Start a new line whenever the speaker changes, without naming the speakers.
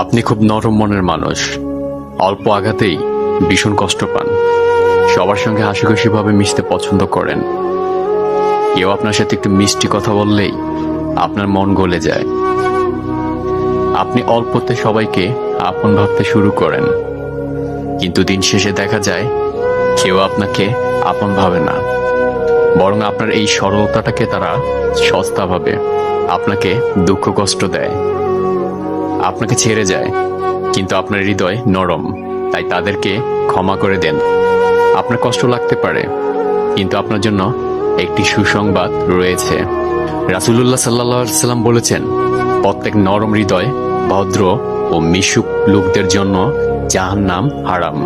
আপনি খুব নরম মনের মানুষ। অল্প আঘাতেই ভীষণ কষ্ট পান। সবার সঙ্গে হাসিখুশি ভাবে মিশতে পছন্দ করেন। কেউ আপনার সাথে একটু মিষ্টি কথা বললেই আপনার মন গলে যায়। আপনি অল্পতে সবাইকে আপন ভাবতে শুরু করেন, কিন্তু দিন শেষে দেখা যায় কেউ আপনাকে আপন ভাবে না, বরং আপনার এই সরলতাটাকে তারা সস্তা ভাবে, আপনাকে দুঃখ কষ্ট দেয়, আপনাকে ছেড়ে যায়। কিন্তু আপনার হৃদয় নরম, তাই তাদেরকে ক্ষমা করে দেন। আপনার কষ্ট লাগতে পারে, কিন্তু আপনার জন্য একটি সুসংবাদ রয়েছে। রাসূলুল্লাহ সাল্লাল্লাহু আলাইহি ওয়াসাল্লাম বলেছেন, প্রত্যেক নরম হৃদয়, ভদ্র ও মিশুক লোকদের জন্য জাহান্নাম হারাম।